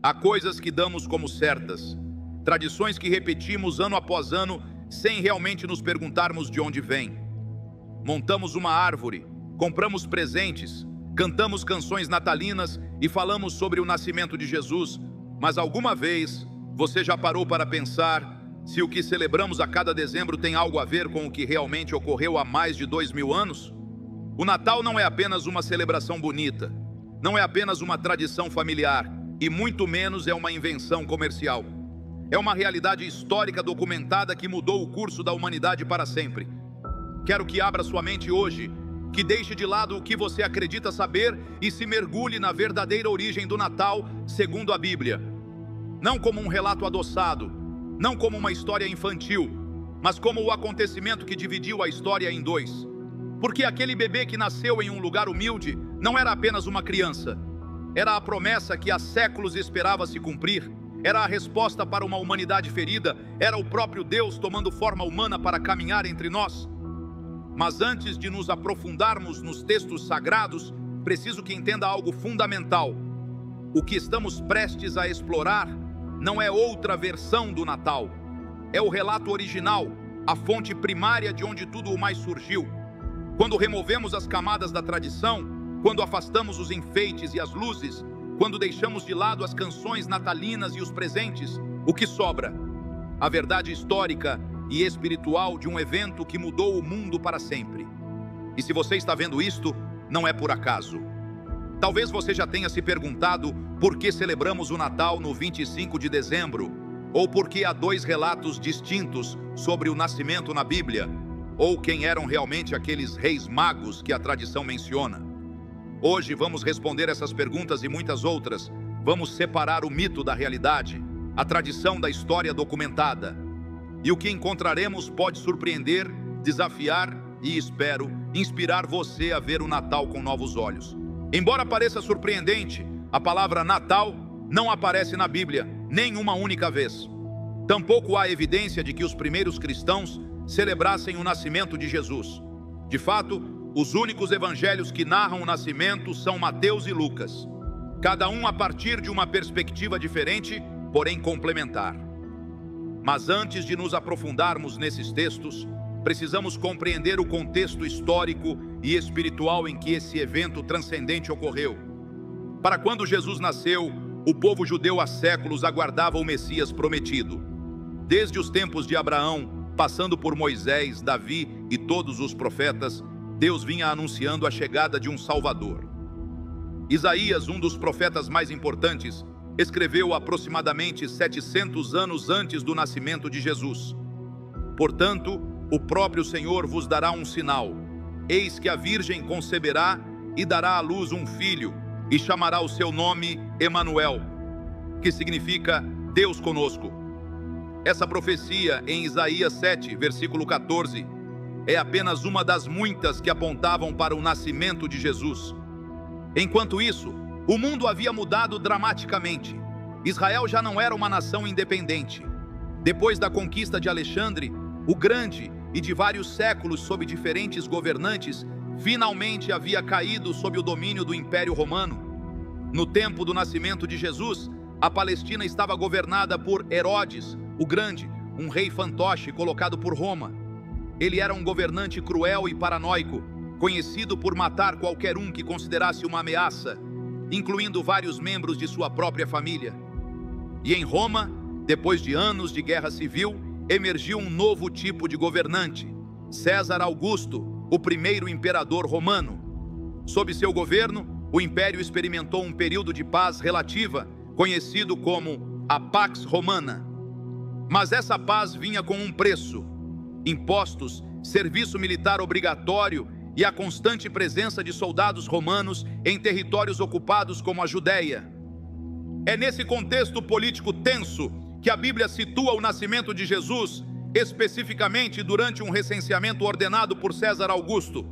Há coisas que damos como certas, tradições que repetimos ano após ano sem realmente nos perguntarmos de onde vêm. Montamos uma árvore, compramos presentes, cantamos canções natalinas e falamos sobre o nascimento de Jesus, mas alguma vez você já parou para pensar se o que celebramos a cada dezembro tem algo a ver com o que realmente ocorreu há mais de 2000 anos? O Natal não é apenas uma celebração bonita, não é apenas uma tradição familiar e muito menos é uma invenção comercial. É uma realidade histórica documentada que mudou o curso da humanidade para sempre. Quero que abra sua mente hoje, que deixe de lado o que você acredita saber e se mergulhe na verdadeira origem do Natal segundo a Bíblia. Não como um relato adoçado, não como uma história infantil, mas como o acontecimento que dividiu a história em dois. Porque aquele bebê que nasceu em um lugar humilde não era apenas uma criança. Era a promessa que há séculos esperava se cumprir. Era a resposta para uma humanidade ferida. Era o próprio Deus tomando forma humana para caminhar entre nós. Mas antes de nos aprofundarmos nos textos sagrados, preciso que entenda algo fundamental. O que estamos prestes a explorar não é outra versão do Natal. É o relato original, a fonte primária de onde tudo o mais surgiu. Quando removemos as camadas da tradição, quando afastamos os enfeites e as luzes, quando deixamos de lado as canções natalinas e os presentes, o que sobra? A verdade histórica e espiritual de um evento que mudou o mundo para sempre. E se você está vendo isto, não é por acaso. Talvez você já tenha se perguntado por que celebramos o Natal no 25 de dezembro, ou por que há dois relatos distintos sobre o nascimento na Bíblia, ou quem eram realmente aqueles reis magos que a tradição menciona. Hoje vamos responder essas perguntas e muitas outras. Vamos separar o mito da realidade, a tradição da história documentada. E o que encontraremos pode surpreender, desafiar e, espero, inspirar você a ver o Natal com novos olhos. Embora pareça surpreendente, a palavra Natal não aparece na Bíblia nem uma única vez. Tampouco há evidência de que os primeiros cristãos celebrassem o nascimento de Jesus. De fato, os únicos evangelhos que narram o nascimento são Mateus e Lucas, cada um a partir de uma perspectiva diferente, porém complementar. Mas antes de nos aprofundarmos nesses textos, precisamos compreender o contexto histórico e espiritual em que esse evento transcendente ocorreu. Para quando Jesus nasceu, o povo judeu há séculos aguardava o Messias prometido. Desde os tempos de Abraão, passando por Moisés, Davi e todos os profetas, Deus vinha anunciando a chegada de um Salvador. Isaías, um dos profetas mais importantes, escreveu aproximadamente 700 anos antes do nascimento de Jesus. Portanto, o próprio Senhor vos dará um sinal. Eis que a Virgem conceberá e dará à luz um filho, e chamará o seu nome Emanuel, que significa Deus conosco. Essa profecia em Isaías 7, versículo 14, é apenas uma das muitas que apontavam para o nascimento de Jesus. Enquanto isso, o mundo havia mudado dramaticamente. Israel já não era uma nação independente. Depois da conquista de Alexandre, o Grande, e de vários séculos sob diferentes governantes, finalmente havia caído sob o domínio do Império Romano. No tempo do nascimento de Jesus, a Palestina estava governada por Herodes, o Grande, um rei fantoche colocado por Roma. Ele era um governante cruel e paranoico, conhecido por matar qualquer um que considerasse uma ameaça, incluindo vários membros de sua própria família. E em Roma, depois de anos de guerra civil, emergiu um novo tipo de governante, César Augusto, o primeiro imperador romano. Sob seu governo, o império experimentou um período de paz relativa, conhecido como a Pax Romana. Mas essa paz vinha com um preço: impostos, serviço militar obrigatório e a constante presença de soldados romanos em territórios ocupados como a Judéia. É nesse contexto político tenso que a Bíblia situa o nascimento de Jesus, especificamente durante um recenseamento ordenado por César Augusto.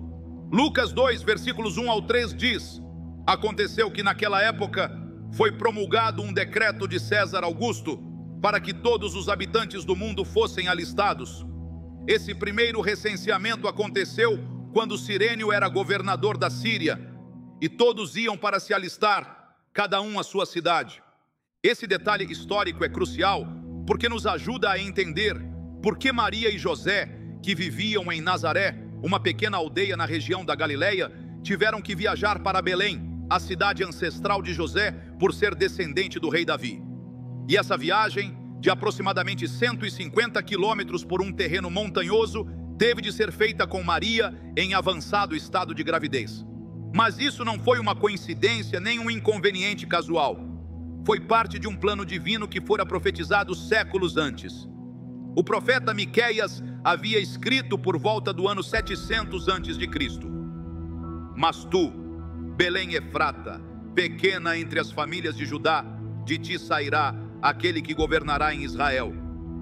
Lucas 2, versículos 1 ao 3 diz: aconteceu que naquela época foi promulgado um decreto de César Augusto para que todos os habitantes do mundo fossem alistados. Esse primeiro recenseamento aconteceu quando Cirênio era governador da Síria, e todos iam para se alistar, cada um à sua cidade. Esse detalhe histórico é crucial porque nos ajuda a entender por que Maria e José, que viviam em Nazaré, uma pequena aldeia na região da Galileia, tiveram que viajar para Belém, a cidade ancestral de José, por ser descendente do rei Davi. E essa viagem, de aproximadamente 150 quilômetros por um terreno montanhoso, teve de ser feita com Maria em avançado estado de gravidez. Mas isso não foi uma coincidência nem um inconveniente casual. Foi parte de um plano divino que fora profetizado séculos antes. O profeta Miqueias havia escrito por volta do ano 700 a.C. Mas tu, Belém Efrata, pequena entre as famílias de Judá, de ti sairá aquele que governará em Israel.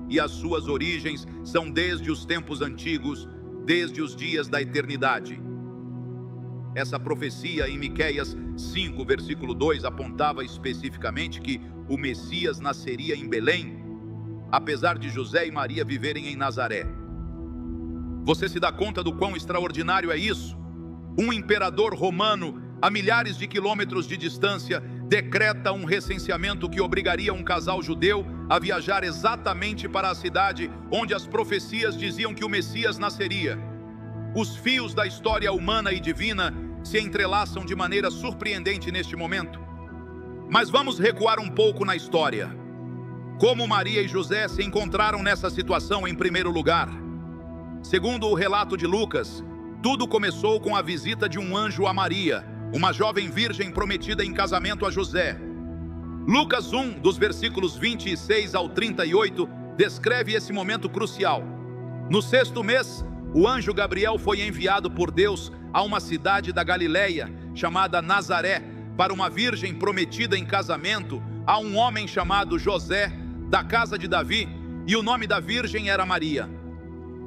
E as suas origens são desde os tempos antigos, desde os dias da eternidade. Essa profecia em Miqueias 5, versículo 2, apontava especificamente que o Messias nasceria em Belém, apesar de José e Maria viverem em Nazaré. Você se dá conta do quão extraordinário é isso? Um imperador romano, a milhares de quilômetros de distância, decreta um recenseamento que obrigaria um casal judeu a viajar exatamente para a cidade onde as profecias diziam que o Messias nasceria. Os fios da história humana e divina se entrelaçam de maneira surpreendente neste momento. Mas vamos recuar um pouco na história. Como Maria e José se encontraram nessa situação em primeiro lugar? Segundo o relato de Lucas, tudo começou com a visita de um anjo a Maria, uma jovem virgem prometida em casamento a José. Lucas 1, dos versículos 26 ao 38, descreve esse momento crucial. No 6º mês, o anjo Gabriel foi enviado por Deus a uma cidade da Galileia, chamada Nazaré, para uma virgem prometida em casamento a um homem chamado José, da casa de Davi, e o nome da virgem era Maria.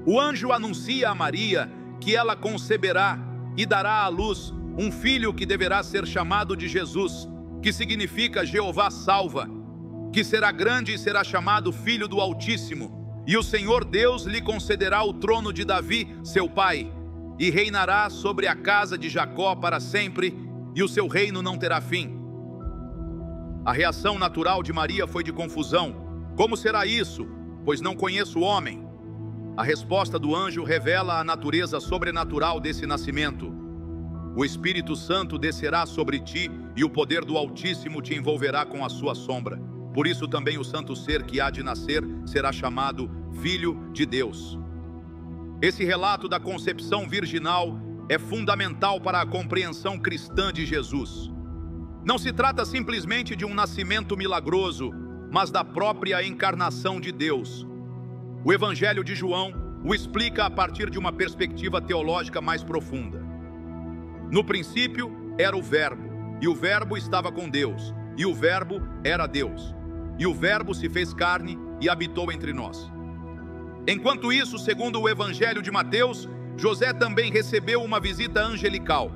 O anjo anuncia a Maria que ela conceberá e dará à luz um filho que deverá ser chamado de Jesus, que significa Jeová salva, que será grande e será chamado Filho do Altíssimo, e o Senhor Deus lhe concederá o trono de Davi, seu pai, e reinará sobre a casa de Jacó para sempre, e o seu reino não terá fim. A reação natural de Maria foi de confusão. Como será isso? Pois não conheço o homem. A resposta do anjo revela a natureza sobrenatural desse nascimento. O Espírito Santo descerá sobre ti e o poder do Altíssimo te envolverá com a sua sombra. Por isso também o santo ser que há de nascer será chamado Filho de Deus. Esse relato da concepção virginal é fundamental para a compreensão cristã de Jesus. Não se trata simplesmente de um nascimento milagroso, mas da própria encarnação de Deus. O Evangelho de João o explica a partir de uma perspectiva teológica mais profunda. No princípio era o Verbo, e o Verbo estava com Deus, e o Verbo era Deus. E o Verbo se fez carne e habitou entre nós. Enquanto isso, segundo o Evangelho de Mateus, José também recebeu uma visita angelical.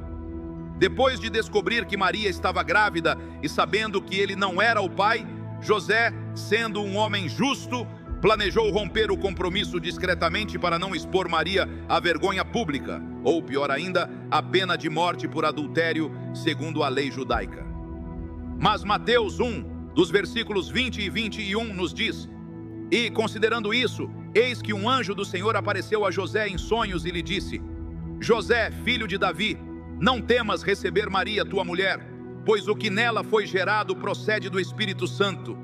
Depois de descobrir que Maria estava grávida e sabendo que ele não era o pai, José, sendo um homem justo, planejou romper o compromisso discretamente para não expor Maria à vergonha pública, ou pior ainda, à pena de morte por adultério, segundo a lei judaica. Mas Mateus 1, dos versículos 20 e 21 nos diz: E considerando isso, eis que um anjo do Senhor apareceu a José em sonhos e lhe disse: José, filho de Davi, não temas receber Maria, tua mulher, pois o que nela foi gerado procede do Espírito Santo.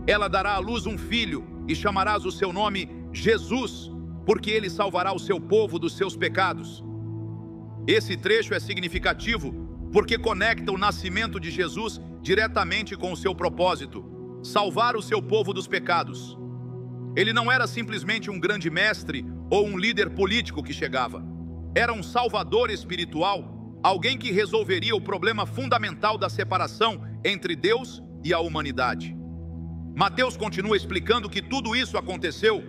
Ela dará à luz um filho, e chamarás o seu nome Jesus, porque ele salvará o seu povo dos seus pecados. Esse trecho é significativo, porque conecta o nascimento de Jesus diretamente com o seu propósito: salvar o seu povo dos pecados. Ele não era simplesmente um grande mestre ou um líder político que chegava. Era um salvador espiritual, alguém que resolveria o problema fundamental da separação entre Deus e a humanidade. Mateus continua explicando que tudo isso aconteceu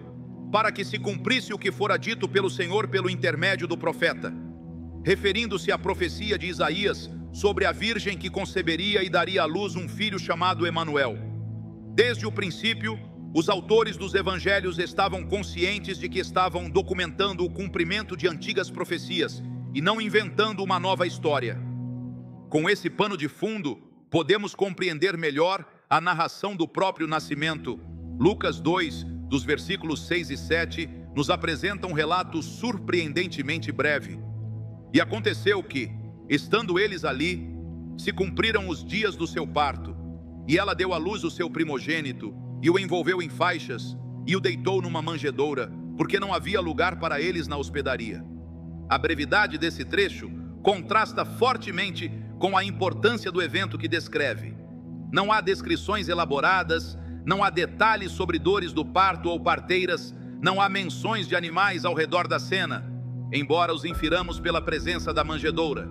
para que se cumprisse o que fora dito pelo Senhor pelo intermédio do profeta, referindo-se à profecia de Isaías sobre a virgem que conceberia e daria à luz um filho chamado Emanuel. Desde o princípio, os autores dos evangelhos estavam conscientes de que estavam documentando o cumprimento de antigas profecias e não inventando uma nova história. Com esse pano de fundo, podemos compreender melhor a narração do próprio nascimento, Lucas 2, dos versículos 6 e 7, nos apresenta um relato surpreendentemente breve. E aconteceu que, estando eles ali, se cumpriram os dias do seu parto, e ela deu à luz o seu primogênito, e o envolveu em faixas, e o deitou numa manjedoura, porque não havia lugar para eles na hospedaria. A brevidade desse trecho contrasta fortemente com a importância do evento que descreve. Não há descrições elaboradas, não há detalhes sobre dores do parto ou parteiras, não há menções de animais ao redor da cena, embora os infiramos pela presença da manjedoura.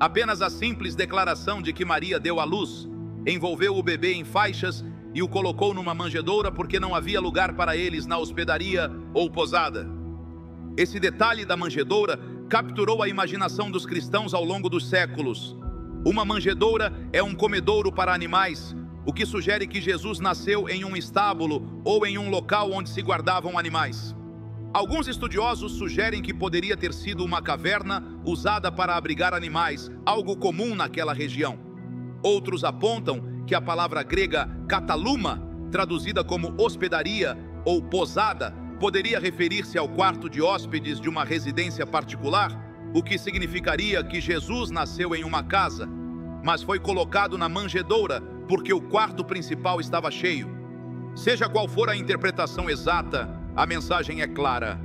Apenas a simples declaração de que Maria deu à luz, envolveu o bebê em faixas e o colocou numa manjedoura porque não havia lugar para eles na hospedaria ou posada. Esse detalhe da manjedoura capturou a imaginação dos cristãos ao longo dos séculos. Uma manjedoura é um comedouro para animais, o que sugere que Jesus nasceu em um estábulo ou em um local onde se guardavam animais. Alguns estudiosos sugerem que poderia ter sido uma caverna usada para abrigar animais, algo comum naquela região. Outros apontam que a palavra grega kataluma, traduzida como hospedaria ou posada, poderia referir-se ao quarto de hóspedes de uma residência particular, o que significaria que Jesus nasceu em uma casa, mas foi colocado na manjedoura porque o quarto principal estava cheio. Seja qual for a interpretação exata, a mensagem é clara.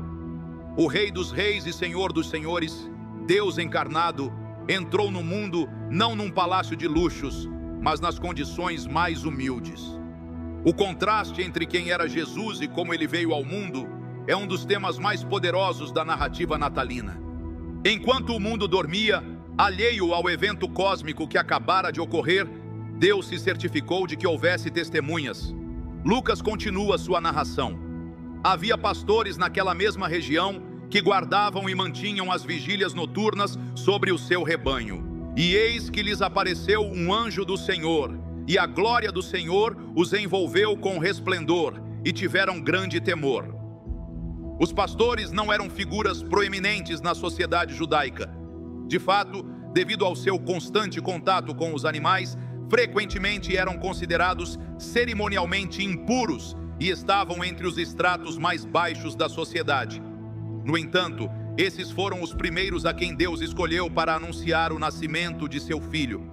O Rei dos Reis e Senhor dos Senhores, Deus encarnado, entrou no mundo não num palácio de luxos, mas nas condições mais humildes. O contraste entre quem era Jesus e como ele veio ao mundo é um dos temas mais poderosos da narrativa natalina. Enquanto o mundo dormia, alheio ao evento cósmico que acabara de ocorrer, Deus se certificou de que houvesse testemunhas. Lucas continua sua narração. Havia pastores naquela mesma região que guardavam e mantinham as vigílias noturnas sobre o seu rebanho. E eis que lhes apareceu um anjo do Senhor, e a glória do Senhor os envolveu com resplendor, e tiveram grande temor. Os pastores não eram figuras proeminentes na sociedade judaica. De fato, devido ao seu constante contato com os animais, frequentemente eram considerados cerimonialmente impuros e estavam entre os estratos mais baixos da sociedade. No entanto, esses foram os primeiros a quem Deus escolheu para anunciar o nascimento de seu filho.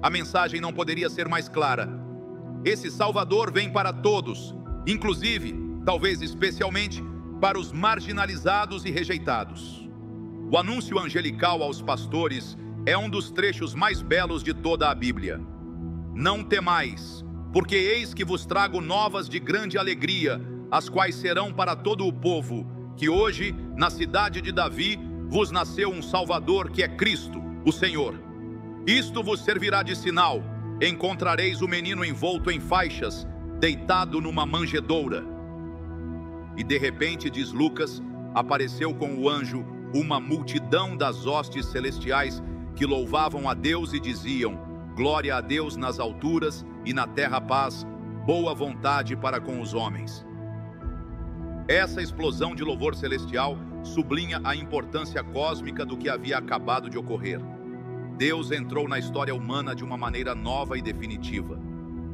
A mensagem não poderia ser mais clara. Esse Salvador vem para todos, inclusive, talvez especialmente, para os marginalizados e rejeitados. O anúncio angelical aos pastores é um dos trechos mais belos de toda a Bíblia. Não temais, porque eis que vos trago novas de grande alegria, as quais serão para todo o povo, que hoje, na cidade de Davi, vos nasceu um Salvador que é Cristo, o Senhor. Isto vos servirá de sinal: encontrareis o menino envolto em faixas, deitado numa manjedoura. E de repente, diz Lucas, apareceu com o anjo uma multidão das hostes celestiais que louvavam a Deus e diziam: glória a Deus nas alturas e na terra paz, boa vontade para com os homens. Essa explosão de louvor celestial sublinha a importância cósmica do que havia acabado de ocorrer. Deus entrou na história humana de uma maneira nova e definitiva.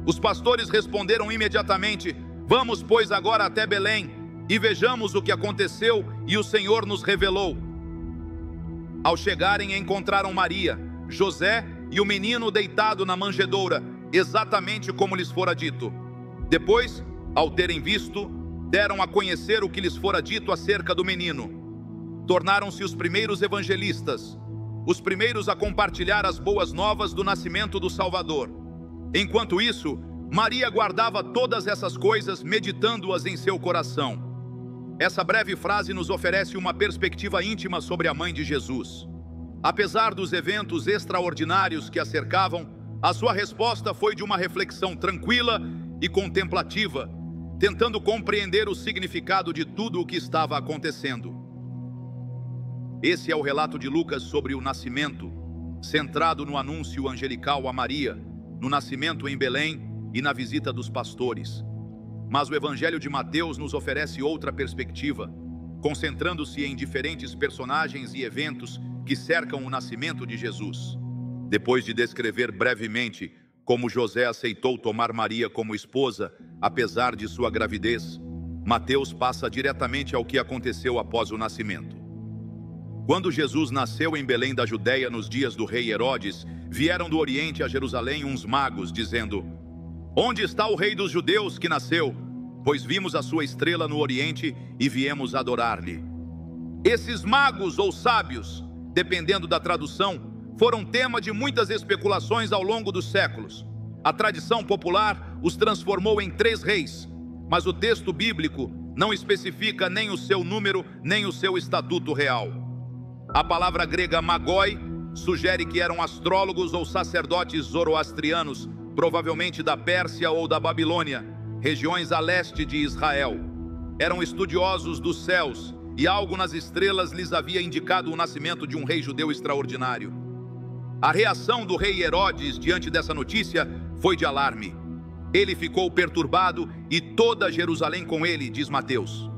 Os pastores responderam imediatamente: vamos, pois, agora até Belém e vejamos o que aconteceu e o Senhor nos revelou. Ao chegarem, encontraram Maria, José e o menino deitado na manjedoura, exatamente como lhes fora dito. Depois, ao terem visto, deram a conhecer o que lhes fora dito acerca do menino. Tornaram-se os primeiros evangelistas, os primeiros a compartilhar as boas novas do nascimento do Salvador. Enquanto isso, Maria guardava todas essas coisas, meditando-as em seu coração. Essa breve frase nos oferece uma perspectiva íntima sobre a mãe de Jesus. Apesar dos eventos extraordinários que a cercavam, a sua resposta foi de uma reflexão tranquila e contemplativa, tentando compreender o significado de tudo o que estava acontecendo. Esse é o relato de Lucas sobre o nascimento, centrado no anúncio angelical a Maria, no nascimento em Belém e na visita dos pastores. Mas o Evangelho de Mateus nos oferece outra perspectiva, concentrando-se em diferentes personagens e eventos que cercam o nascimento de Jesus. Depois de descrever brevemente como José aceitou tomar Maria como esposa, apesar de sua gravidez, Mateus passa diretamente ao que aconteceu após o nascimento. Quando Jesus nasceu em Belém da Judéia nos dias do rei Herodes, vieram do Oriente a Jerusalém uns magos, dizendo: Onde está o rei dos judeus que nasceu? Pois vimos a sua estrela no Oriente e viemos adorar-lhe. Esses magos ou sábios, dependendo da tradução, foram tema de muitas especulações ao longo dos séculos. A tradição popular os transformou em 3 reis, mas o texto bíblico não especifica nem o seu número, nem o seu estatuto real. A palavra grega magoi sugere que eram astrólogos ou sacerdotes zoroastrianos, provavelmente da Pérsia ou da Babilônia, regiões a leste de Israel. Eram estudiosos dos céus e algo nas estrelas lhes havia indicado o nascimento de um rei judeu extraordinário. A reação do rei Herodes diante dessa notícia foi de alarme. Ele ficou perturbado e toda Jerusalém com ele, diz Mateus.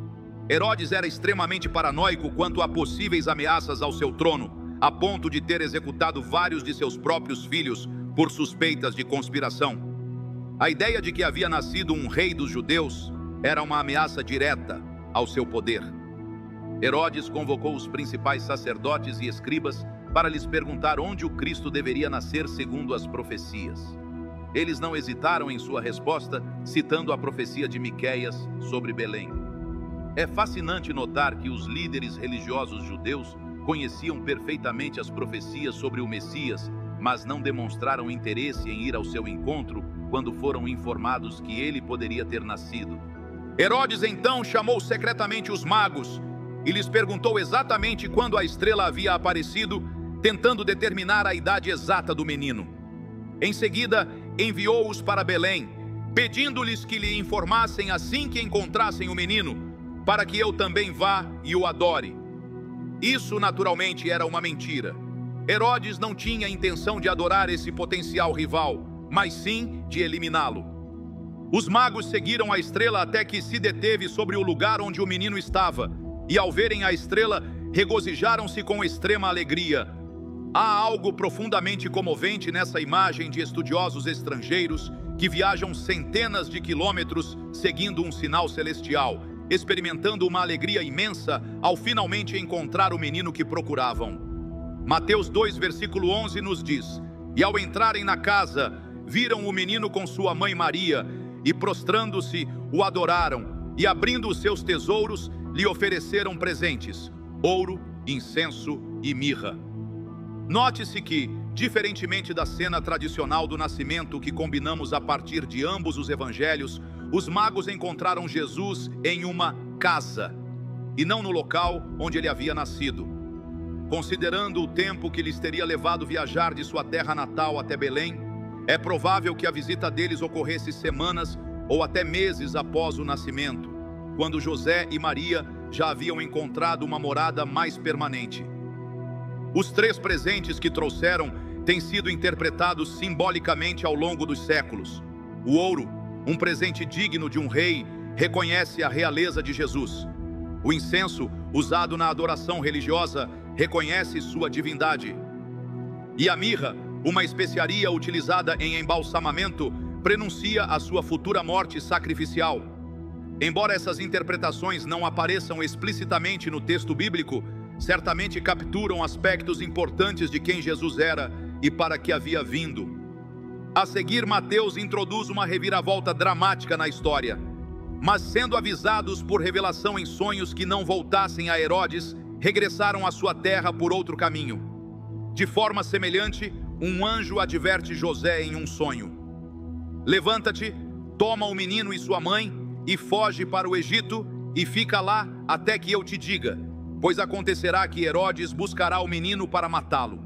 Herodes era extremamente paranoico quanto a possíveis ameaças ao seu trono, a ponto de ter executado vários de seus próprios filhos por suspeitas de conspiração. A ideia de que havia nascido um rei dos judeus era uma ameaça direta ao seu poder. Herodes convocou os principais sacerdotes e escribas para lhes perguntar onde o Cristo deveria nascer segundo as profecias. Eles não hesitaram em sua resposta, citando a profecia de Miqueias sobre Belém. É fascinante notar que os líderes religiosos judeus conheciam perfeitamente as profecias sobre o Messias, mas não demonstraram interesse em ir ao seu encontro quando foram informados que ele poderia ter nascido. Herodes então chamou secretamente os magos e lhes perguntou exatamente quando a estrela havia aparecido, tentando determinar a idade exata do menino. Em seguida, enviou-os para Belém, pedindo-lhes que lhe informassem assim que encontrassem o menino, para que eu também vá e o adore. Isso naturalmente era uma mentira. Herodes não tinha intenção de adorar esse potencial rival, mas sim de eliminá-lo. Os magos seguiram a estrela até que se deteve sobre o lugar onde o menino estava, e ao verem a estrela, regozijaram-se com extrema alegria. Há algo profundamente comovente nessa imagem de estudiosos estrangeiros que viajam centenas de quilômetros seguindo um sinal celestial, experimentando uma alegria imensa ao finalmente encontrar o menino que procuravam. Mateus 2, versículo 11 nos diz: E ao entrarem na casa, viram o menino com sua mãe Maria, e prostrando-se, o adoraram, e abrindo os seus tesouros, lhe ofereceram presentes: ouro, incenso e mirra. Note-se que, diferentemente da cena tradicional do nascimento que combinamos a partir de ambos os evangelhos, os magos encontraram Jesus em uma casa, e não no local onde ele havia nascido. Considerando o tempo que lhes teria levado viajar de sua terra natal até Belém, é provável que a visita deles ocorresse semanas ou até meses após o nascimento, quando José e Maria já haviam encontrado uma morada mais permanente. Os 3 presentes que trouxeram têm sido interpretados simbolicamente ao longo dos séculos. O ouro, um presente digno de um rei, reconhece a realeza de Jesus. O incenso, usado na adoração religiosa, reconhece sua divindade. E a mirra, uma especiaria utilizada em embalsamamento, prenuncia a sua futura morte sacrificial. Embora essas interpretações não apareçam explicitamente no texto bíblico, certamente capturam aspectos importantes de quem Jesus era e para que havia vindo. A seguir, Mateus introduz uma reviravolta dramática na história. Mas sendo avisados por revelação em sonhos que não voltassem a Herodes, regressaram à sua terra por outro caminho. De forma semelhante, um anjo adverte José em um sonho: levanta-te, toma o menino e sua mãe e foge para o Egito e fica lá até que eu te diga, pois acontecerá que Herodes buscará o menino para matá-lo.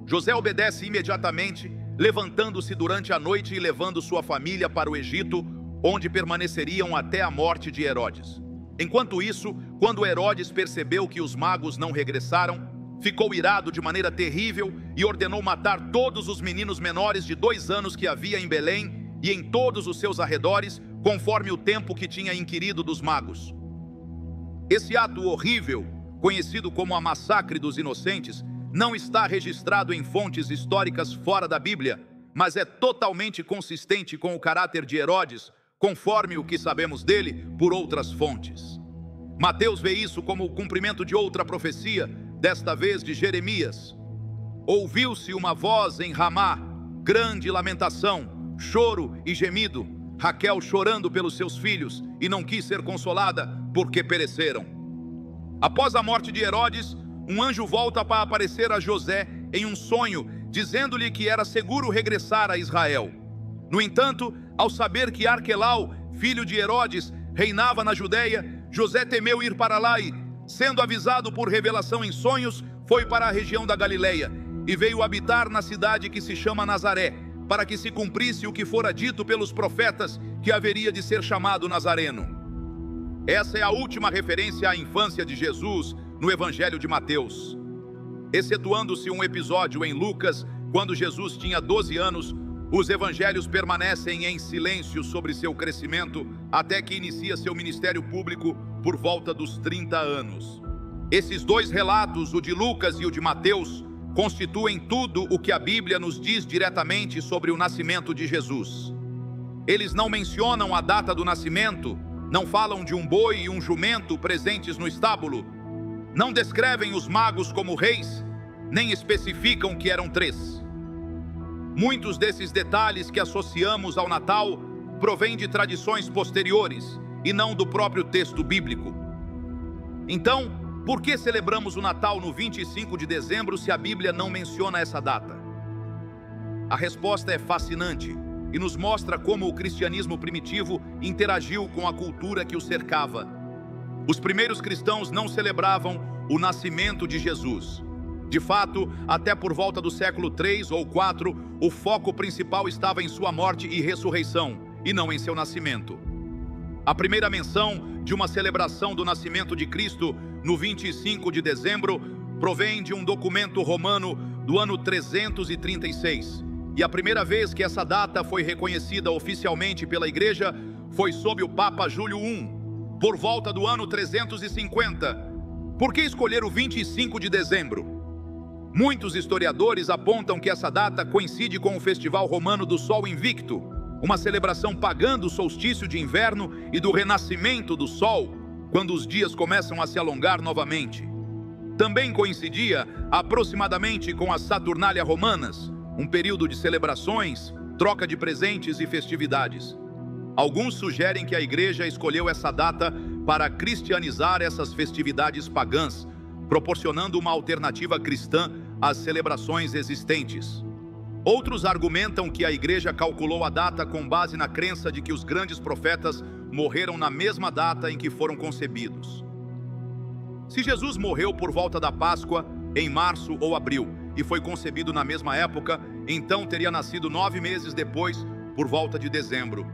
José obedece imediatamente, levantando-se durante a noite e levando sua família para o Egito, onde permaneceriam até a morte de Herodes. Enquanto isso, quando Herodes percebeu que os magos não regressaram, ficou irado de maneira terrível e ordenou matar todos os meninos menores de 2 anos que havia em Belém e em todos os seus arredores, conforme o tempo que tinha inquirido dos magos. Esse ato horrível, conhecido como a Massacre dos Inocentes, não está registrado em fontes históricas fora da Bíblia, mas é totalmente consistente com o caráter de Herodes, conforme o que sabemos dele por outras fontes. Mateus vê isso como o cumprimento de outra profecia, desta vez de Jeremias. Ouviu-se uma voz em Ramá, grande lamentação, choro e gemido, Raquel chorando pelos seus filhos e não quis ser consolada porque pereceram. Após a morte de Herodes, um anjo volta para aparecer a José em um sonho, dizendo-lhe que era seguro regressar a Israel. No entanto, ao saber que Arquelau, filho de Herodes, reinava na Judéia, José temeu ir para lá e, sendo avisado por revelação em sonhos, foi para a região da Galileia e veio habitar na cidade que se chama Nazaré, para que se cumprisse o que fora dito pelos profetas, que haveria de ser chamado Nazareno. Essa é a última referência à infância de Jesus no Evangelho de Mateus. Excetuando-se um episódio em Lucas, quando Jesus tinha 12 anos, os evangelhos permanecem em silêncio sobre seu crescimento até que inicia seu ministério público por volta dos 30 anos. Esses dois relatos, o de Lucas e o de Mateus, constituem tudo o que a Bíblia nos diz diretamente sobre o nascimento de Jesus. Eles não mencionam a data do nascimento, não falam de um boi e um jumento presentes no estábulo, não descrevem os magos como reis, nem especificam que eram 3. Muitos desses detalhes que associamos ao Natal provêm de tradições posteriores e não do próprio texto bíblico. Então, por que celebramos o Natal no 25 de dezembro se a Bíblia não menciona essa data? A resposta é fascinante e nos mostra como o cristianismo primitivo interagiu com a cultura que o cercava. Os primeiros cristãos não celebravam o nascimento de Jesus. De fato, até por volta do século 3 ou 4, o foco principal estava em sua morte e ressurreição, e não em seu nascimento. A primeira menção de uma celebração do nascimento de Cristo no 25 de dezembro provém de um documento romano do ano 336. E a primeira vez que essa data foi reconhecida oficialmente pela Igreja foi sob o Papa Júlio I, por volta do ano 350. Por que escolher o 25 de dezembro? Muitos historiadores apontam que essa data coincide com o Festival Romano do Sol Invicto, uma celebração pagã do solstício de inverno e do renascimento do Sol, quando os dias começam a se alongar novamente. Também coincidia aproximadamente com as Saturnália Romanas, um período de celebrações, troca de presentes e festividades. Alguns sugerem que a Igreja escolheu essa data para cristianizar essas festividades pagãs, proporcionando uma alternativa cristã às celebrações existentes. Outros argumentam que a Igreja calculou a data com base na crença de que os grandes profetas morreram na mesma data em que foram concebidos. Se Jesus morreu por volta da Páscoa, em março ou abril, e foi concebido na mesma época, então teria nascido 9 meses depois, por volta de dezembro.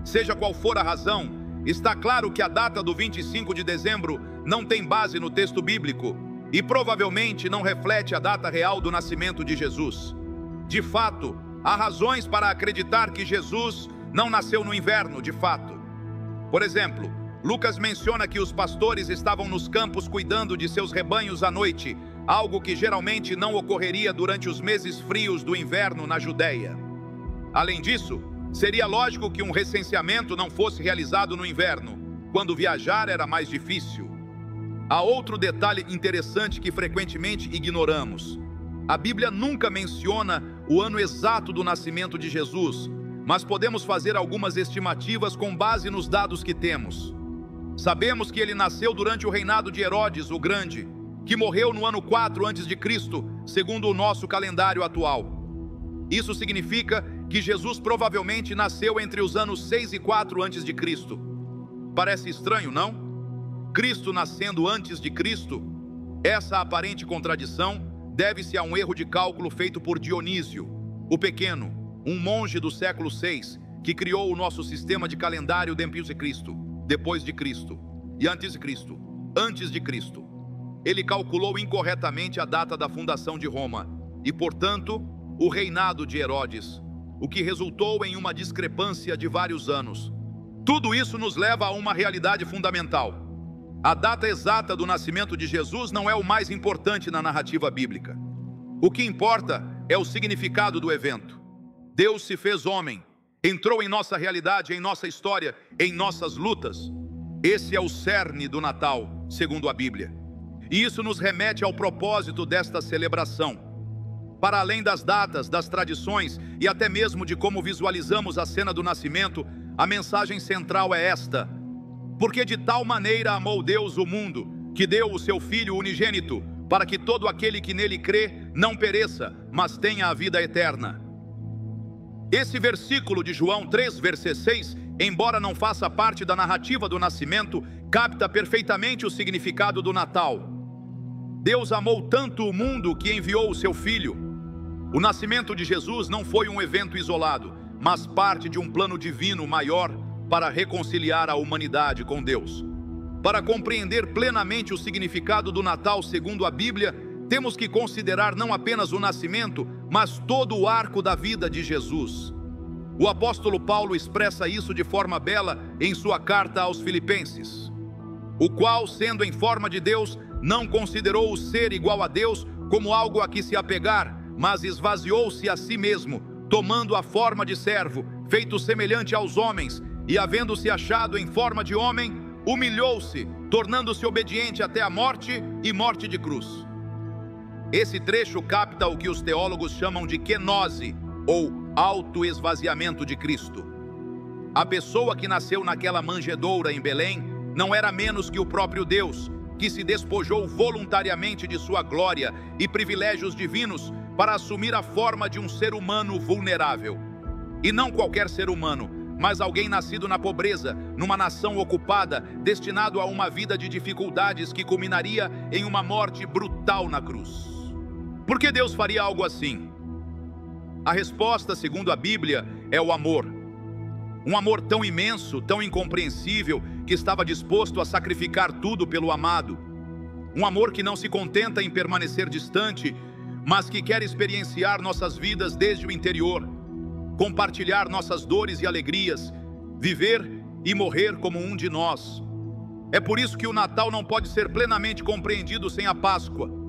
Seja qual for a razão, está claro que a data do 25 de dezembro não tem base no texto bíblico e provavelmente não reflete a data real do nascimento de Jesus. De fato, há razões para acreditar que Jesus não nasceu no inverno, de fato. Por exemplo, Lucas menciona que os pastores estavam nos campos cuidando de seus rebanhos à noite, algo que geralmente não ocorreria durante os meses frios do inverno na Judéia. Além disso, seria lógico que um recenseamento não fosse realizado no inverno, quando viajar era mais difícil. Há outro detalhe interessante que frequentemente ignoramos. A Bíblia nunca menciona o ano exato do nascimento de Jesus, mas podemos fazer algumas estimativas com base nos dados que temos. Sabemos que ele nasceu durante o reinado de Herodes o Grande, que morreu no ano 4 a.C., segundo o nosso calendário atual. Isso significa que Jesus provavelmente nasceu entre os anos 6 e 4 a.C. Parece estranho, não? Cristo nascendo antes de Cristo? Essa aparente contradição deve-se a um erro de cálculo feito por Dionísio, o Pequeno, um monge do século VI, que criou o nosso sistema de calendário depois de Cristo, depois de Cristo, e antes de Cristo, antes de Cristo. Ele calculou incorretamente a data da fundação de Roma e, portanto, o reinado de Herodes, o que resultou em uma discrepância de vários anos. Tudo isso nos leva a uma realidade fundamental. A data exata do nascimento de Jesus não é o mais importante na narrativa bíblica. O que importa é o significado do evento. Deus se fez homem, entrou em nossa realidade, em nossa história, em nossas lutas. Esse é o cerne do Natal, segundo a Bíblia. E isso nos remete ao propósito desta celebração. Para além das datas, das tradições e até mesmo de como visualizamos a cena do nascimento, a mensagem central é esta: porque de tal maneira amou Deus o mundo, que deu o seu Filho unigênito, para que todo aquele que nele crê não pereça, mas tenha a vida eterna. Esse versículo de João 3, versículo 6, embora não faça parte da narrativa do nascimento, capta perfeitamente o significado do Natal. Deus amou tanto o mundo que enviou o seu Filho. O nascimento de Jesus não foi um evento isolado, mas parte de um plano divino maior para reconciliar a humanidade com Deus. Para compreender plenamente o significado do Natal segundo a Bíblia, temos que considerar não apenas o nascimento, mas todo o arco da vida de Jesus. O apóstolo Paulo expressa isso de forma bela em sua carta aos Filipenses, o qual, sendo em forma de Deus, não considerou o ser igual a Deus como algo a que se apegar, mas esvaziou-se a si mesmo, tomando a forma de servo, feito semelhante aos homens, e havendo-se achado em forma de homem, humilhou-se, tornando-se obediente até a morte e morte de cruz. Esse trecho capta o que os teólogos chamam de quenose, ou autoesvaziamento de Cristo. A pessoa que nasceu naquela manjedoura em Belém não era menos que o próprio Deus, que se despojou voluntariamente de sua glória e privilégios divinos para assumir a forma de um ser humano vulnerável. E não qualquer ser humano, mas alguém nascido na pobreza, numa nação ocupada, destinado a uma vida de dificuldades que culminaria em uma morte brutal na cruz. Por que Deus faria algo assim? A resposta, segundo a Bíblia, é o amor. Um amor tão imenso, tão incompreensível, que estava disposto a sacrificar tudo pelo amado. Um amor que não se contenta em permanecer distante, mas que quer experienciar nossas vidas desde o interior, compartilhar nossas dores e alegrias, viver e morrer como um de nós. É por isso que o Natal não pode ser plenamente compreendido sem a Páscoa.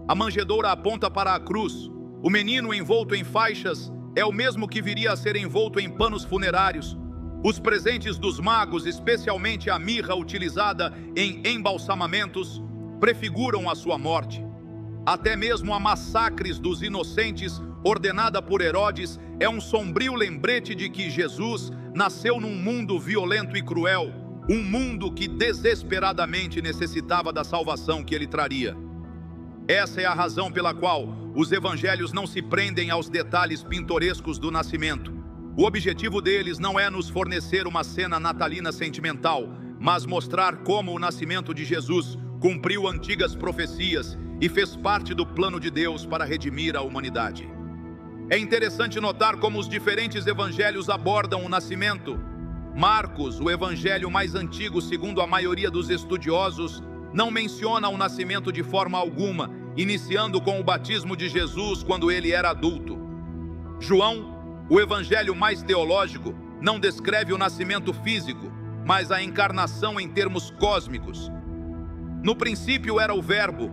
A manjedoura aponta para a cruz. O menino envolto em faixas é o mesmo que viria a ser envolto em panos funerários. Os presentes dos magos, especialmente a mirra utilizada em embalsamamentos, prefiguram a sua morte. Até mesmo a massacres dos inocentes, ordenada por Herodes, é um sombrio lembrete de que Jesus nasceu num mundo violento e cruel, um mundo que desesperadamente necessitava da salvação que ele traria. Essa é a razão pela qual os evangelhos não se prendem aos detalhes pintorescos do nascimento. O objetivo deles não é nos fornecer uma cena natalina sentimental, mas mostrar como o nascimento de Jesus cumpriu antigas profecias e fez parte do plano de Deus para redimir a humanidade. É interessante notar como os diferentes evangelhos abordam o nascimento. Marcos, o evangelho mais antigo segundo a maioria dos estudiosos, não menciona o nascimento de forma alguma, iniciando com o batismo de Jesus quando ele era adulto. João, o evangelho mais teológico, não descreve o nascimento físico, mas a encarnação em termos cósmicos. No princípio era o Verbo,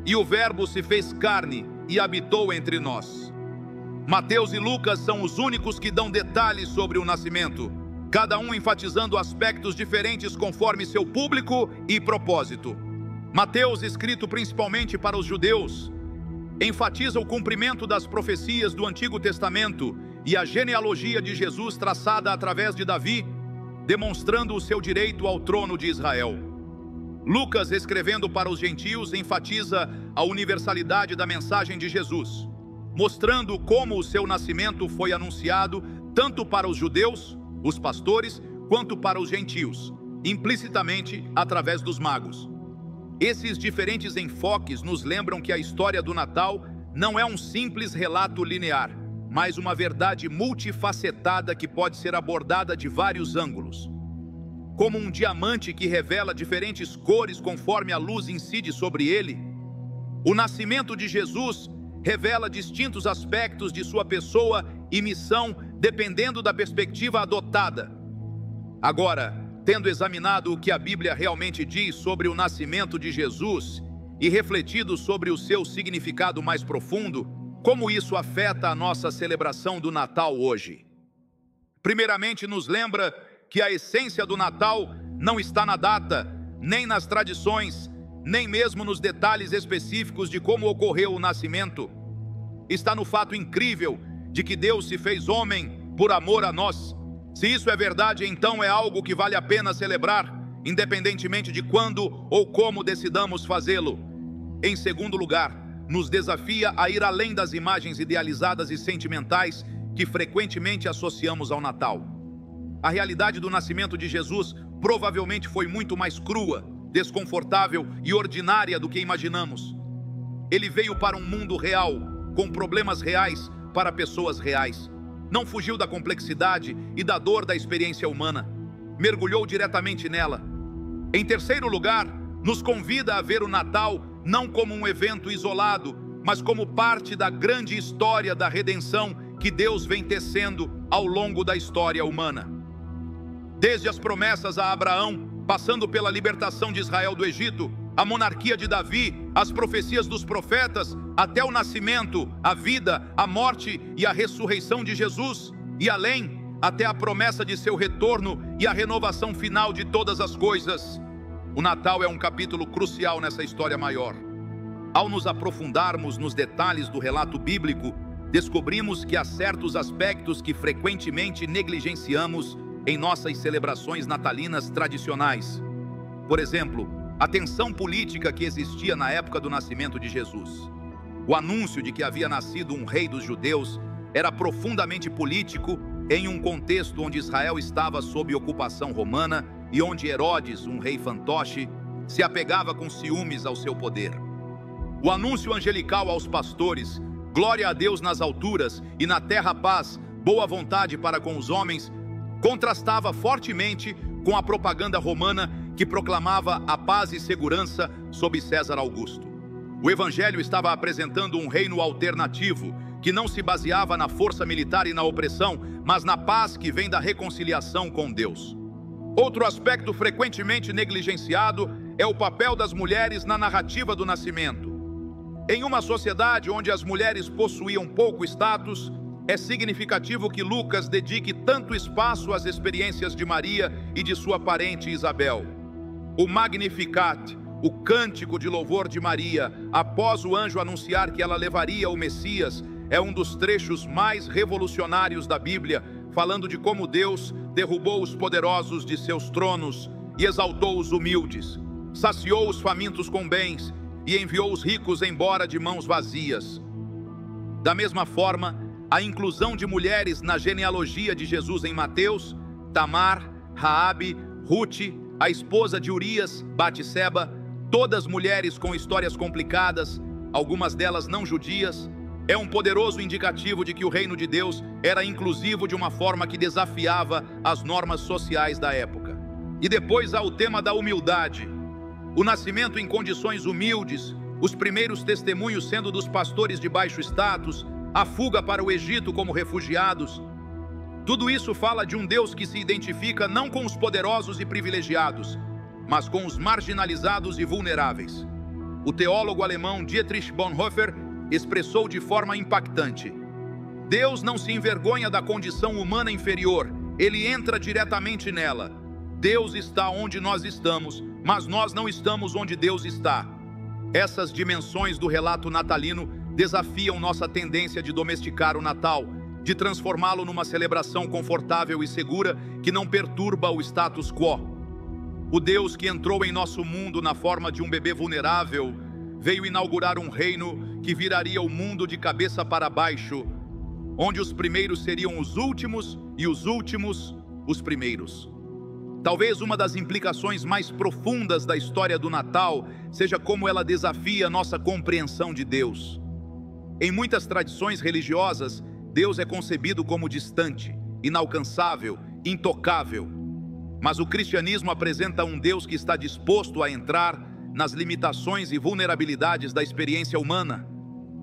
e o Verbo se fez carne e habitou entre nós. Mateus e Lucas são os únicos que dão detalhes sobre o nascimento, cada um enfatizando aspectos diferentes conforme seu público e propósito. Mateus, escrito principalmente para os judeus, enfatiza o cumprimento das profecias do Antigo Testamento e a genealogia de Jesus traçada através de Davi, demonstrando o seu direito ao trono de Israel. Lucas, escrevendo para os gentios, enfatiza a universalidade da mensagem de Jesus, mostrando como o seu nascimento foi anunciado tanto para os judeus, os pastores, quanto para os gentios, implicitamente através dos magos. Esses diferentes enfoques nos lembram que a história do Natal não é um simples relato linear, mas uma verdade multifacetada que pode ser abordada de vários ângulos. Como um diamante que revela diferentes cores conforme a luz incide sobre ele, o nascimento de Jesus revela distintos aspectos de sua pessoa e missão, dependendo da perspectiva adotada. Agora, tendo examinado o que a Bíblia realmente diz sobre o nascimento de Jesus e refletido sobre o seu significado mais profundo, Como isso afeta a nossa celebração do Natal hoje? Primeiramente, nos lembra que a essência do Natal não está na data, nem nas tradições, nem mesmo nos detalhes específicos de como ocorreu o nascimento. Está no fato incrível de que Deus se fez homem por amor a nós. Se isso é verdade, então é algo que vale a pena celebrar, independentemente de quando ou como decidamos fazê-lo. Em segundo lugar, nos desafia a ir além das imagens idealizadas e sentimentais que frequentemente associamos ao Natal. A realidade do nascimento de Jesus provavelmente foi muito mais crua, desconfortável e ordinária do que imaginamos. Ele veio para um mundo real, com problemas reais, para pessoas reais. Não fugiu da complexidade e da dor da experiência humana. Mergulhou diretamente nela. Em terceiro lugar, nos convida a ver o Natal não como um evento isolado, mas como parte da grande história da redenção que Deus vem tecendo ao longo da história humana. Desde as promessas a Abraão, passando pela libertação de Israel do Egito, a monarquia de Davi, as profecias dos profetas, até o nascimento, a vida, a morte e a ressurreição de Jesus, e além, até a promessa de seu retorno e a renovação final de todas as coisas. O Natal é um capítulo crucial nessa história maior. Ao nos aprofundarmos nos detalhes do relato bíblico, descobrimos que há certos aspectos que frequentemente negligenciamos em nossas celebrações natalinas tradicionais. Por exemplo, a tensão política que existia na época do nascimento de Jesus. O anúncio de que havia nascido um rei dos judeus era profundamente político em um contexto onde Israel estava sob ocupação romana e onde Herodes, um rei fantoche, se apegava com ciúmes ao seu poder. O anúncio angelical aos pastores, glória a Deus nas alturas e na terra paz, boa vontade para com os homens, contrastava fortemente com a propaganda romana que proclamava a paz e segurança sob César Augusto. O evangelho estava apresentando um reino alternativo, que não se baseava na força militar e na opressão, mas na paz que vem da reconciliação com Deus. Outro aspecto frequentemente negligenciado é o papel das mulheres na narrativa do nascimento. Em uma sociedade onde as mulheres possuíam pouco status, é significativo que Lucas dedique tanto espaço às experiências de Maria e de sua parente Isabel. O Magnificat, o cântico de louvor de Maria, após o anjo anunciar que ela levaria o Messias, é um dos trechos mais revolucionários da Bíblia, falando de como Deus derrubou os poderosos de seus tronos e exaltou os humildes, saciou os famintos com bens e enviou os ricos embora de mãos vazias. Da mesma forma, a inclusão de mulheres na genealogia de Jesus em Mateus, Tamar, Raabe, Ruth, a esposa de Urias, Batseba, todas mulheres com histórias complicadas, algumas delas não judias, é um poderoso indicativo de que o reino de Deus era inclusivo de uma forma que desafiava as normas sociais da época. E depois há o tema da humildade. O nascimento em condições humildes, os primeiros testemunhos sendo dos pastores de baixo status, a fuga para o Egito como refugiados. Tudo isso fala de um Deus que se identifica não com os poderosos e privilegiados, mas com os marginalizados e vulneráveis. O teólogo alemão Dietrich Bonhoeffer expressou de forma impactante: Deus não se envergonha da condição humana inferior, ele entra diretamente nela. Deus está onde nós estamos, mas nós não estamos onde Deus está. Essas dimensões do relato natalino desafiam nossa tendência de domesticar o Natal, de transformá-lo numa celebração confortável e segura que não perturba o status quo. O Deus que entrou em nosso mundo na forma de um bebê vulnerável veio inaugurar um reino que viraria o mundo de cabeça para baixo, onde os primeiros seriam os últimos e os últimos os primeiros. Talvez uma das implicações mais profundas da história do Natal seja como ela desafia nossa compreensão de Deus. Em muitas tradições religiosas, Deus é concebido como distante, inalcançável, intocável. Mas o cristianismo apresenta um Deus que está disposto a entrar nas limitações e vulnerabilidades da experiência humana.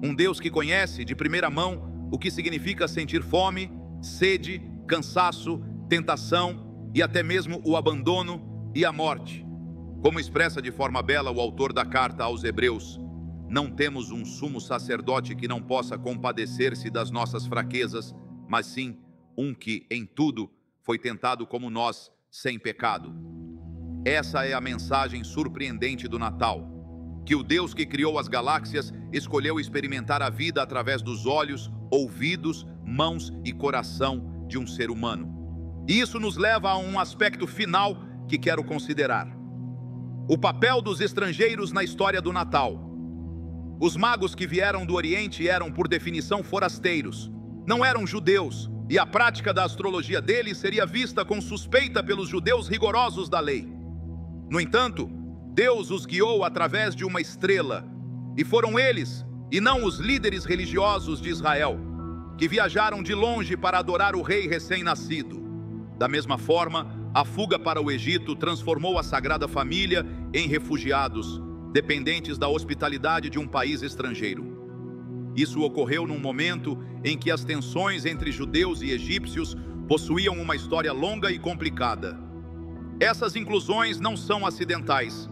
Um Deus que conhece de primeira mão o que significa sentir fome, sede, cansaço, tentação e até mesmo o abandono e a morte. Como expressa de forma bela o autor da carta aos Hebreus: não temos um sumo sacerdote que não possa compadecer-se das nossas fraquezas, mas sim um que, em tudo, foi tentado como nós, sem pecado. Essa é a mensagem surpreendente do Natal, que o Deus que criou as galáxias escolheu experimentar a vida através dos olhos, ouvidos, mãos e coração de um ser humano. E isso nos leva a um aspecto final que quero considerar: o papel dos estrangeiros na história do Natal. Os magos que vieram do Oriente eram, por definição, forasteiros. Não eram judeus, e a prática da astrologia deles seria vista com suspeita pelos judeus rigorosos da lei. No entanto, Deus os guiou através de uma estrela, e foram eles, e não os líderes religiosos de Israel, que viajaram de longe para adorar o rei recém-nascido. Da mesma forma, a fuga para o Egito transformou a Sagrada Família em refugiados, dependentes da hospitalidade de um país estrangeiro. Isso ocorreu num momento em que as tensões entre judeus e egípcios possuíam uma história longa e complicada. Essas inclusões não são acidentais.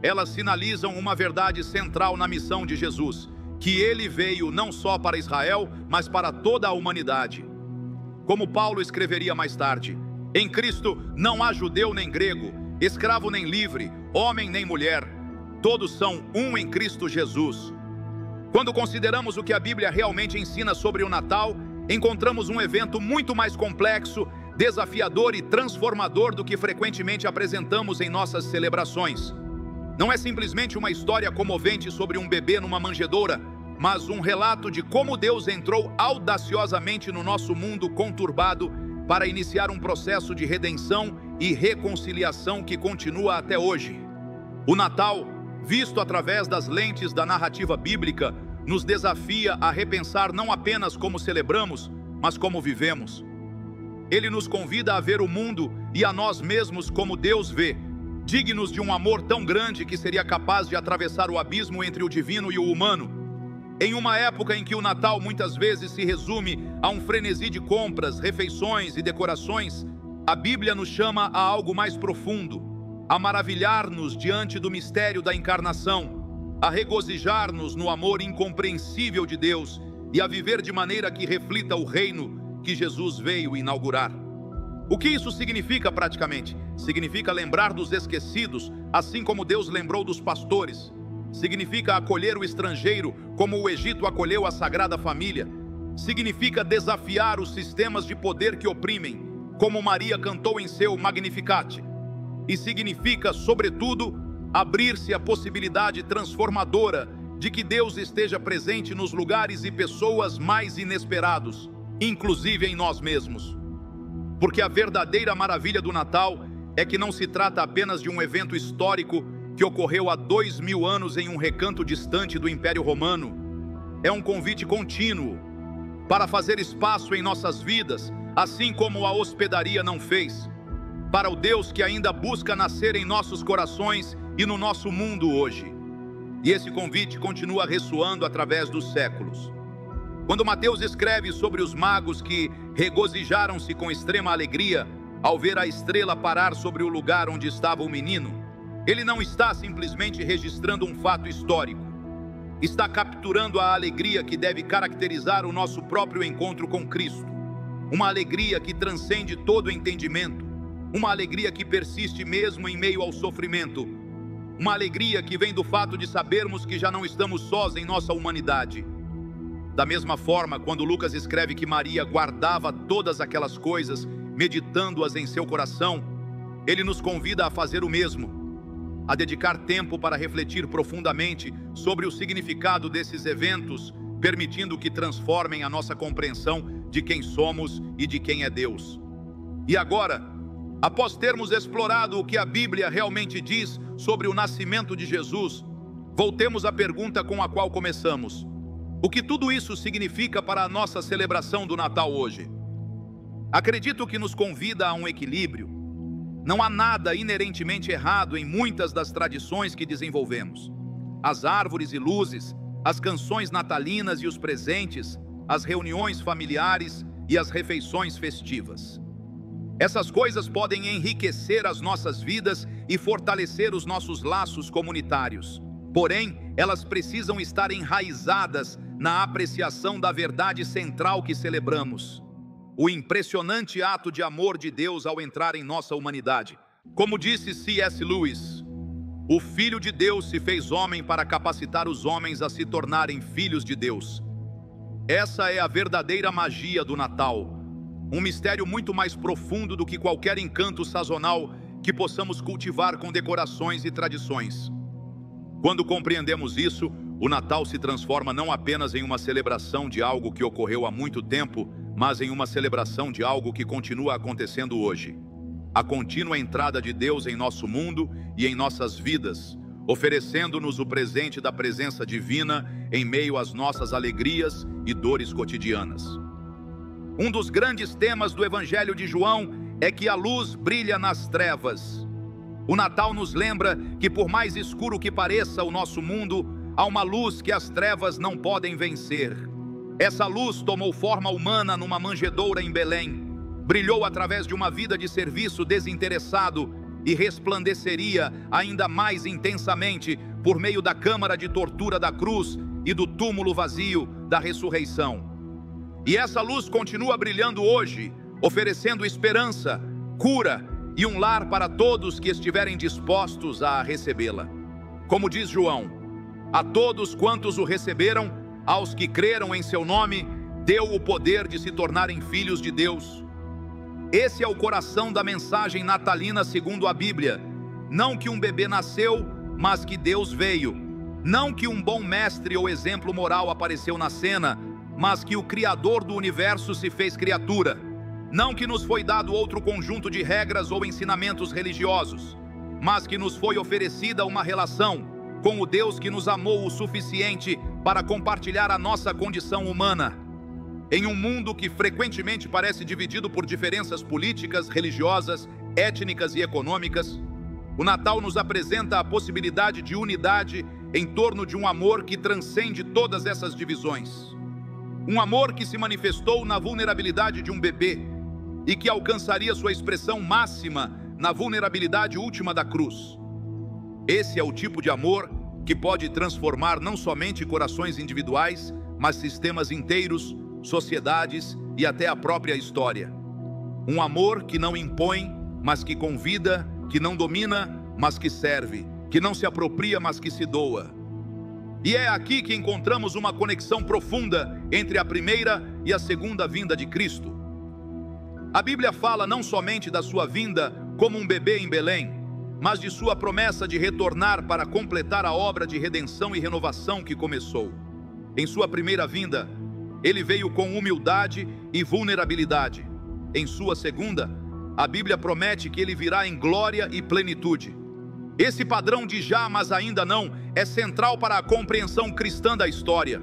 Elas sinalizam uma verdade central na missão de Jesus, que ele veio não só para Israel, mas para toda a humanidade. Como Paulo escreveria mais tarde, em Cristo não há judeu nem grego, escravo nem livre, homem nem mulher. Todos são um em Cristo Jesus. Quando consideramos o que a Bíblia realmente ensina sobre o Natal, encontramos um evento muito mais complexo, desafiador e transformador do que frequentemente apresentamos em nossas celebrações. Não é simplesmente uma história comovente sobre um bebê numa manjedoura, mas um relato de como Deus entrou audaciosamente no nosso mundo conturbado para iniciar um processo de redenção e reconciliação que continua até hoje. O Natal, visto através das lentes da narrativa bíblica, nos desafia a repensar não apenas como celebramos, mas como vivemos. Ele nos convida a ver o mundo e a nós mesmos como Deus vê, dignos de um amor tão grande que seria capaz de atravessar o abismo entre o divino e o humano. Em uma época em que o Natal muitas vezes se resume a um frenesi de compras, refeições e decorações, a Bíblia nos chama a algo mais profundo, a maravilhar-nos diante do mistério da encarnação, a regozijar-nos no amor incompreensível de Deus e a viver de maneira que reflita o reino que Jesus veio inaugurar. O que isso significa praticamente? Significa lembrar dos esquecidos, assim como Deus lembrou dos pastores. Significa acolher o estrangeiro, como o Egito acolheu a Sagrada Família. Significa desafiar os sistemas de poder que oprimem, como Maria cantou em seu Magnificat. E significa, sobretudo, abrir-se à possibilidade transformadora de que Deus esteja presente nos lugares e pessoas mais inesperados, inclusive em nós mesmos. Porque a verdadeira maravilha do Natal é que não se trata apenas de um evento histórico que ocorreu há 2000 anos em um recanto distante do Império Romano. É um convite contínuo para fazer espaço em nossas vidas, assim como a hospedaria não fez, para o Deus que ainda busca nascer em nossos corações e no nosso mundo hoje. E esse convite continua ressoando através dos séculos. Quando Mateus escreve sobre os magos que regozijaram-se com extrema alegria ao ver a estrela parar sobre o lugar onde estava o menino, ele não está simplesmente registrando um fato histórico. Está capturando a alegria que deve caracterizar o nosso próprio encontro com Cristo. Uma alegria que transcende todo entendimento. Uma alegria que persiste mesmo em meio ao sofrimento. Uma alegria que vem do fato de sabermos que já não estamos sós em nossa humanidade. Da mesma forma, quando Lucas escreve que Maria guardava todas aquelas coisas, meditando-as em seu coração, ele nos convida a fazer o mesmo, a dedicar tempo para refletir profundamente sobre o significado desses eventos, permitindo que transformem a nossa compreensão de quem somos e de quem é Deus. E agora, após termos explorado o que a Bíblia realmente diz sobre o nascimento de Jesus, voltemos à pergunta com a qual começamos: o que tudo isso significa para a nossa celebração do Natal hoje? Acredito que nos convida a um equilíbrio. Não há nada inerentemente errado em muitas das tradições que desenvolvemos. As árvores e luzes, as canções natalinas e os presentes, as reuniões familiares e as refeições festivas. Essas coisas podem enriquecer as nossas vidas e fortalecer os nossos laços comunitários. Porém, elas precisam estar enraizadas na apreciação da verdade central que celebramos: o impressionante ato de amor de Deus ao entrar em nossa humanidade. Como disse C.S. Lewis, o Filho de Deus se fez homem para capacitar os homens a se tornarem filhos de Deus. Essa é a verdadeira magia do Natal, um mistério muito mais profundo do que qualquer encanto sazonal que possamos cultivar com decorações e tradições. Quando compreendemos isso, o Natal se transforma não apenas em uma celebração de algo que ocorreu há muito tempo, mas em uma celebração de algo que continua acontecendo hoje: a contínua entrada de Deus em nosso mundo e em nossas vidas, oferecendo-nos o presente da presença divina em meio às nossas alegrias e dores cotidianas. Um dos grandes temas do Evangelho de João é que a luz brilha nas trevas. O Natal nos lembra que, por mais escuro que pareça o nosso mundo, há uma luz que as trevas não podem vencer. Essa luz tomou forma humana numa manjedoura em Belém, brilhou através de uma vida de serviço desinteressado e resplandeceria ainda mais intensamente por meio da câmara de tortura da cruz e do túmulo vazio da ressurreição. E essa luz continua brilhando hoje, oferecendo esperança, cura e um lar para todos que estiverem dispostos a recebê-la. Como diz João: a todos quantos o receberam, aos que creram em seu nome, deu o poder de se tornarem filhos de Deus. Esse é o coração da mensagem natalina segundo a Bíblia. Não que um bebê nasceu, mas que Deus veio. Não que um bom mestre ou exemplo moral apareceu na cena, mas que o Criador do universo se fez criatura. Não que nos foi dado outro conjunto de regras ou ensinamentos religiosos, mas que nos foi oferecida uma relação com o Deus que nos amou o suficiente para compartilhar a nossa condição humana. Em um mundo que frequentemente parece dividido por diferenças políticas, religiosas, étnicas e econômicas, o Natal nos apresenta a possibilidade de unidade em torno de um amor que transcende todas essas divisões. Um amor que se manifestou na vulnerabilidade de um bebê e que alcançaria sua expressão máxima na vulnerabilidade última da cruz. Esse é o tipo de amor que pode transformar não somente corações individuais, mas sistemas inteiros, sociedades e até a própria história. Um amor que não impõe, mas que convida, que não domina, mas que serve, que não se apropria, mas que se doa. E é aqui que encontramos uma conexão profunda entre a primeira e a segunda vinda de Cristo. A Bíblia fala não somente da sua vinda como um bebê em Belém, mas de sua promessa de retornar para completar a obra de redenção e renovação que começou. Em sua primeira vinda, ele veio com humildade e vulnerabilidade. Em sua segunda, a Bíblia promete que ele virá em glória e plenitude. Esse padrão de já, mas ainda não, é central para a compreensão cristã da história.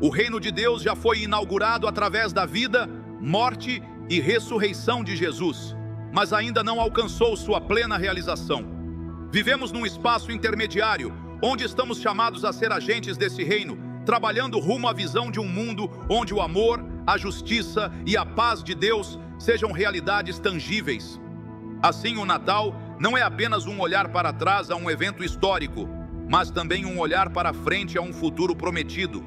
O reino de Deus já foi inaugurado através da vida, morte e ressurreição de Jesus, mas ainda não alcançou sua plena realização. Vivemos num espaço intermediário, onde estamos chamados a ser agentes desse reino, trabalhando rumo à visão de um mundo onde o amor, a justiça e a paz de Deus sejam realidades tangíveis. Assim, o Natal não é apenas um olhar para trás a um evento histórico, mas também um olhar para frente a um futuro prometido.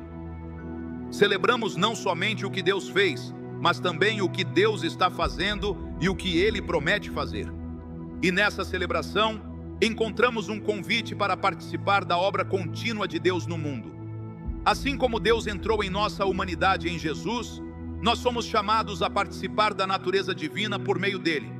Celebramos não somente o que Deus fez, mas também o que Deus está fazendo e o que Ele promete fazer. E nessa celebração, encontramos um convite para participar da obra contínua de Deus no mundo. Assim como Deus entrou em nossa humanidade em Jesus, nós somos chamados a participar da natureza divina por meio dele.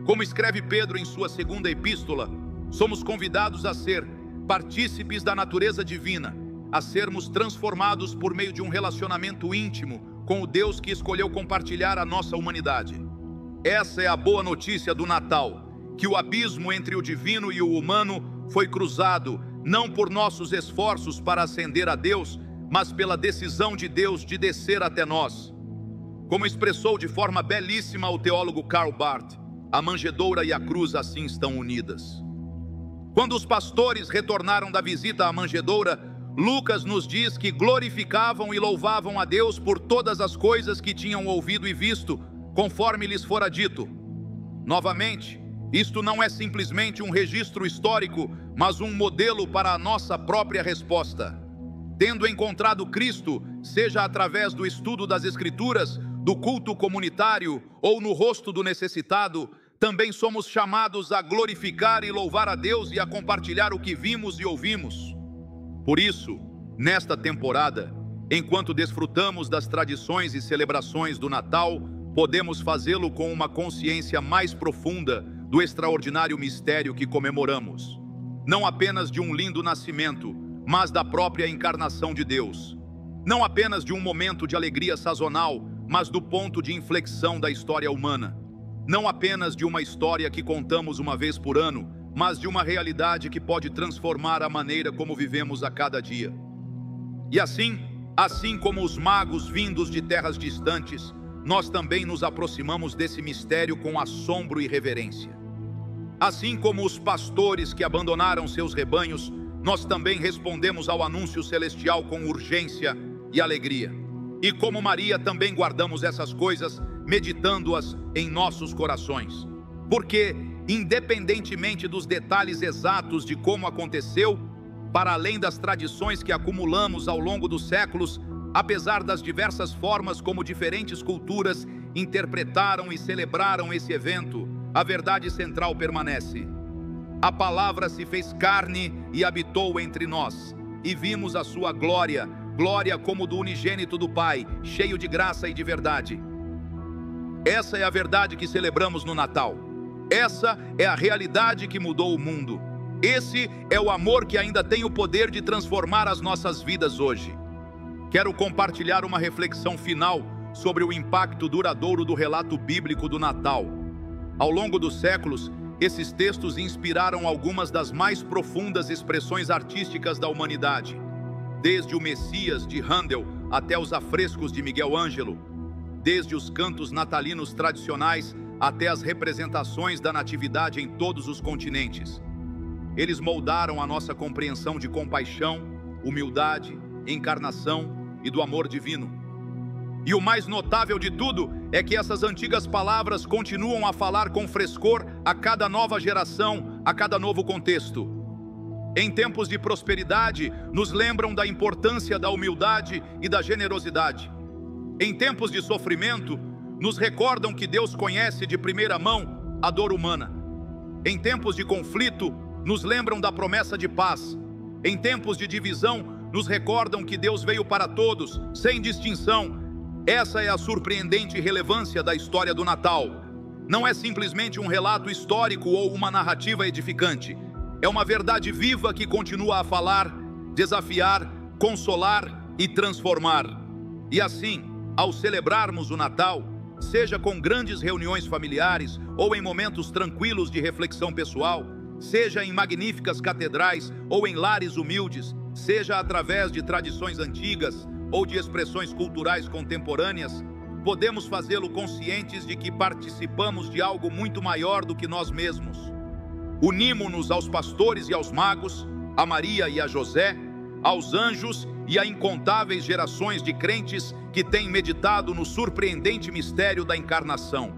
Como escreve Pedro em sua segunda epístola, somos convidados a ser partícipes da natureza divina, a sermos transformados por meio de um relacionamento íntimo com o Deus que escolheu compartilhar a nossa humanidade. Essa é a boa notícia do Natal, que o abismo entre o divino e o humano foi cruzado, não por nossos esforços para ascender a Deus, mas pela decisão de Deus de descer até nós. Como expressou de forma belíssima o teólogo Karl Barth, a manjedoura e a cruz assim estão unidas. Quando os pastores retornaram da visita à manjedoura, Lucas nos diz que glorificavam e louvavam a Deus por todas as coisas que tinham ouvido e visto, conforme lhes fora dito. Novamente, Isto não é simplesmente um registro histórico, mas um modelo para a nossa própria resposta. Tendo encontrado Cristo, seja através do estudo das Escrituras, do culto comunitário ou no rosto do necessitado, também somos chamados a glorificar e louvar a Deus e a compartilhar o que vimos e ouvimos. Por isso, nesta temporada, enquanto desfrutamos das tradições e celebrações do Natal, podemos fazê-lo com uma consciência mais profunda do extraordinário mistério que comemoramos. Não apenas de um lindo nascimento, mas da própria encarnação de Deus. Não apenas de um momento de alegria sazonal, mas do ponto de inflexão da história humana. Não apenas de uma história que contamos uma vez por ano, mas de uma realidade que pode transformar a maneira como vivemos a cada dia. E assim como os magos vindos de terras distantes, nós também nos aproximamos desse mistério com assombro e reverência. Assim como os pastores que abandonaram seus rebanhos, nós também respondemos ao anúncio celestial com urgência e alegria. E como Maria, também guardamos essas coisas, meditando-as em nossos corações. Porque, independentemente dos detalhes exatos de como aconteceu, para além das tradições que acumulamos ao longo dos séculos, apesar das diversas formas como diferentes culturas interpretaram e celebraram esse evento, a verdade central permanece. A palavra se fez carne e habitou entre nós, e vimos a sua glória, glória como do unigênito do Pai, cheio de graça e de verdade. Essa é a verdade que celebramos no Natal. Essa é a realidade que mudou o mundo. Esse é o amor que ainda tem o poder de transformar as nossas vidas hoje. Quero compartilhar uma reflexão final sobre o impacto duradouro do relato bíblico do Natal. Ao longo dos séculos, esses textos inspiraram algumas das mais profundas expressões artísticas da humanidade, desde o Messias de Handel até os afrescos de Miguel Ângelo, desde os cantos natalinos tradicionais até as representações da natividade em todos os continentes. Eles moldaram a nossa compreensão de compaixão, humildade, encarnação e do amor divino. E o mais notável de tudo é que essas antigas palavras continuam a falar com frescor a cada nova geração, a cada novo contexto. Em tempos de prosperidade, nos lembram da importância da humildade e da generosidade. Em tempos de sofrimento, nos recordam que Deus conhece de primeira mão a dor humana. Em tempos de conflito, nos lembram da promessa de paz. Em tempos de divisão, nos recordam que Deus veio para todos, sem distinção. Essa é a surpreendente relevância da história do Natal. Não é simplesmente um relato histórico ou uma narrativa edificante. É uma verdade viva que continua a falar, desafiar, consolar e transformar. E assim, ao celebrarmos o Natal, seja com grandes reuniões familiares ou em momentos tranquilos de reflexão pessoal, seja em magníficas catedrais ou em lares humildes, seja através de tradições antigas ou de expressões culturais contemporâneas, podemos fazê-lo conscientes de que participamos de algo muito maior do que nós mesmos. Unimo-nos aos pastores e aos magos, a Maria e a José, aos anjos e a incontáveis gerações de crentes que têm meditado no surpreendente mistério da encarnação.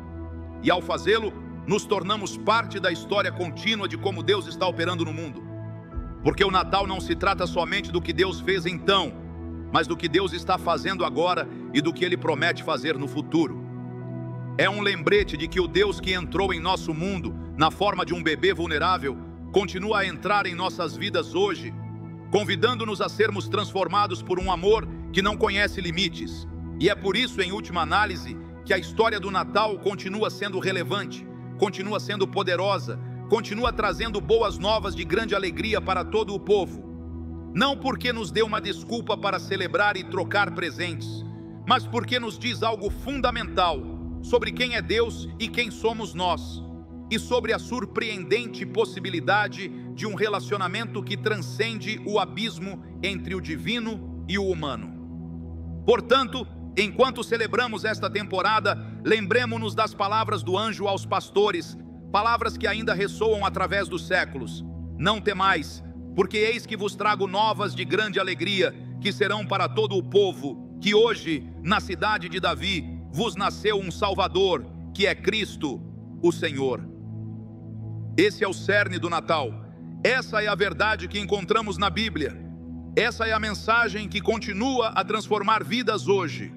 E ao fazê-lo, nos tornamos parte da história contínua de como Deus está operando no mundo. Porque o Natal não se trata somente do que Deus fez então, mas do que Deus está fazendo agora e do que Ele promete fazer no futuro. É um lembrete de que o Deus que entrou em nosso mundo, na forma de um bebê vulnerável, continua a entrar em nossas vidas hoje, convidando-nos a sermos transformados por um amor que não conhece limites. E é por isso, em última análise, que a história do Natal continua sendo relevante, continua sendo poderosa, continua trazendo boas novas de grande alegria para todo o povo. Não porque nos dê uma desculpa para celebrar e trocar presentes, mas porque nos diz algo fundamental sobre quem é Deus e quem somos nós, e sobre a surpreendente possibilidade de um relacionamento que transcende o abismo entre o divino e o humano. Portanto, enquanto celebramos esta temporada, lembremo-nos das palavras do anjo aos pastores, palavras que ainda ressoam através dos séculos. Não temais, porque eis que vos trago novas de grande alegria, que serão para todo o povo, que hoje, na cidade de Davi, vos nasceu um Salvador, que é Cristo, o Senhor. Esse é o cerne do Natal. Essa é a verdade que encontramos na Bíblia. Essa é a mensagem que continua a transformar vidas hoje.